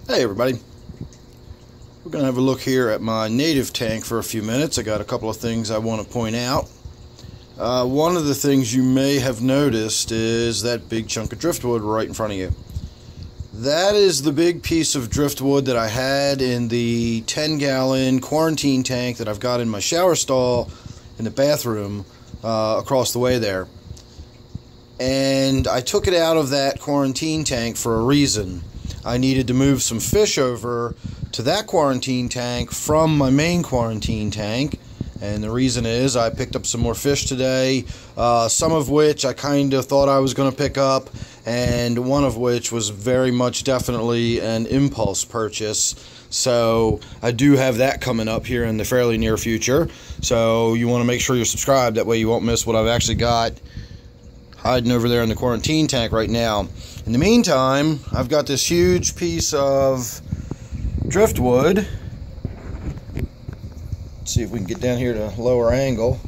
Hey everybody, we're going to have a look here at my native tank for a few minutes. I got a couple of things I want to point out. One of the things you may have noticed is that big chunk of driftwood right in front of you. That is the big piece of driftwood that I had in the 10-gallon quarantine tank that I've got in my shower stall in the bathroom across the way there. And I took it out of that quarantine tank for a reason. I needed to move some fish over to that quarantine tank from my main quarantine tank, and the reason is I picked up some more fish today, some of which I kind of thought I was going to pick up, and one of which was very much definitely an impulse purchase. So I do have that coming up here in the fairly near future, so you want to make sure you're subscribed, that way you won't miss what I've actually got hiding over there in the quarantine tank right now. In the meantime, I've got this huge piece of driftwood. Let's see if we can get down here to a lower angle.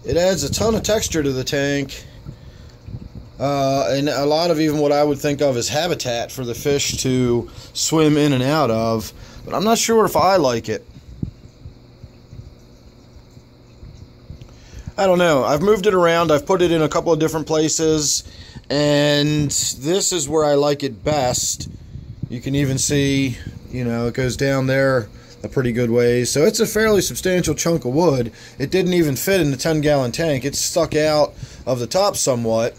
It adds a ton of texture to the tank, and a lot of even what I would think of as habitat for the fish to swim in and out of, but I'm not sure if I like it. I don't know. I've moved it around. I've put it in a couple of different places, and this is where I like it best. You can even see, it goes down there a pretty good ways. So it's a fairly substantial chunk of wood. It didn't even fit in the 10-gallon tank. It stuck out of the top somewhat.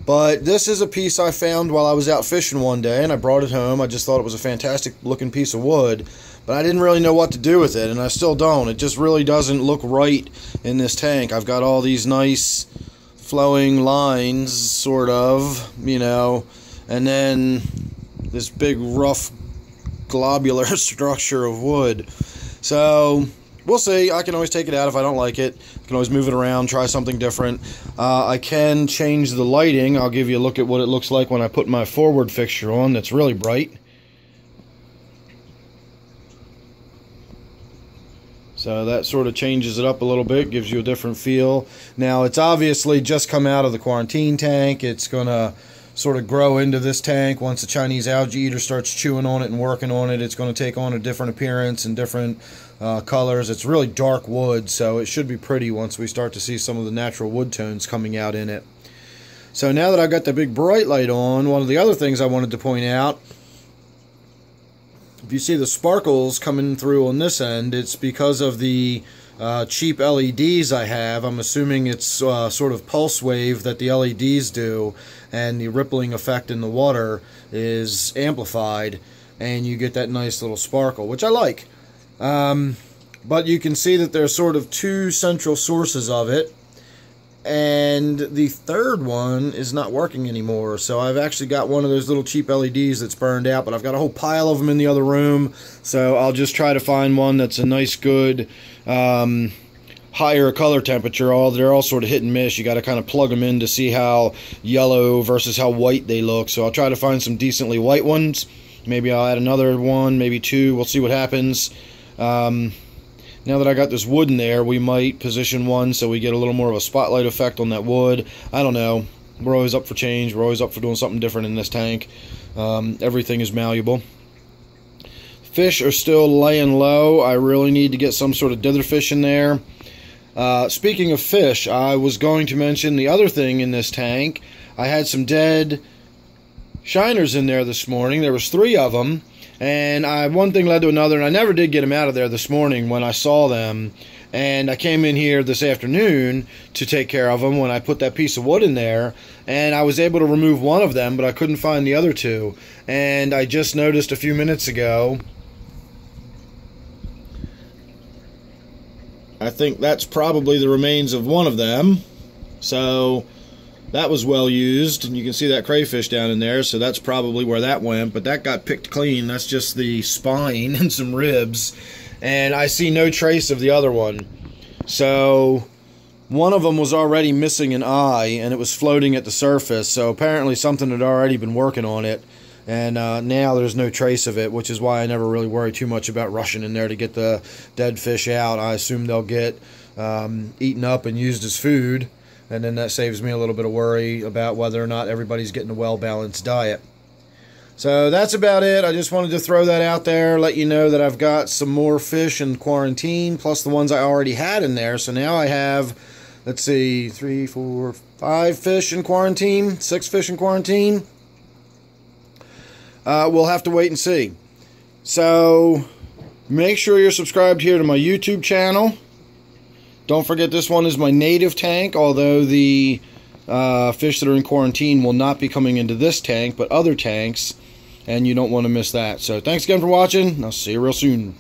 But this is a piece I found while I was out fishing one day, and I brought it home. I just thought it was a fantastic looking piece of wood, but I didn't really know what to do with it, and I still don't. It just really doesn't look right in this tank. I've got all these nice flowing lines, sort of, and then this big rough globular structure of wood. So we'll see. I can always take it out if I don't like it. I can always move it around, try something different. I can change the lighting. I'll give you a look at what it looks like when I put my forward fixture on that's really bright. So that sort of changes it up a little bit, gives you a different feel. Now, it's obviously just come out of the quarantine tank. It's going to sort of grow into this tank. Once the Chinese algae eater starts chewing on it and working on it, it's going to take on a different appearance and different colors. It's really dark wood, so it should be pretty once we start to see some of the natural wood tones coming out in it. So now that I've got the big bright light on, one of the other things I wanted to point out, if you see the sparkles coming through on this end, it's because of the cheap LEDs I have. I'm assuming it's sort of pulse wave that the LEDs do, and the rippling effect in the water is amplified, and you get that nice little sparkle, which I like. But you can see that there's sort of two central sources of it, and the third one is not working anymore. So I've actually got one of those little cheap LEDs that's burned out, but I've got a whole pile of them in the other room, so I'll just try to find one that's a nice, good, higher color temperature. They're all sort of hit and miss. You got to kind of plug them in to see how yellow versus how white they look. So I'll try to find some decently white ones. Maybe I'll add another one, maybe two. We'll see what happens. Now that I got this wood in there, we might position one so we get a little more of a spotlight effect on that wood. I don't know. We're always up for change. We're always up for doing something different in this tank. Everything is malleable. Fish are still laying low. I really need to get some sort of dither fish in there. Speaking of fish, I was going to mention the other thing in this tank. I had some dead shiners in there this morning. There was 3 of them. And one thing led to another, and I never did get them out of there this morning when I saw them. And I came in here this afternoon to take care of them when I put that piece of wood in there. And I was able to remove one of them, but I couldn't find the other 2. And I just noticed a few minutes ago, I think that's probably the remains of one of them. So that was well used, and you can see that crayfish down in there, so that's probably where that went, but that got picked clean. That's just the spine and some ribs, and I see no trace of the other one. So one of them was already missing an eye, and it was floating at the surface, so apparently something had already been working on it, and now there's no trace of it, which is why I never really worry too much about rushing in there to get the dead fish out. I assume they'll get eaten up and used as food. and then that saves me a little bit of worry about whether or not everybody's getting a well-balanced diet. So that's about it. I just wanted to throw that out there, let you know that I've got some more fish in quarantine, plus the ones I already had in there. So now I have, let's see, 3, 4, 5 fish in quarantine, 6 fish in quarantine. We'll have to wait and see. So make sure you're subscribed here to my YouTube channel. Don't forget, this one is my native tank, although the fish that are in quarantine will not be coming into this tank, but other tanks, and you don't want to miss that. So thanks again for watching. I'll see you real soon.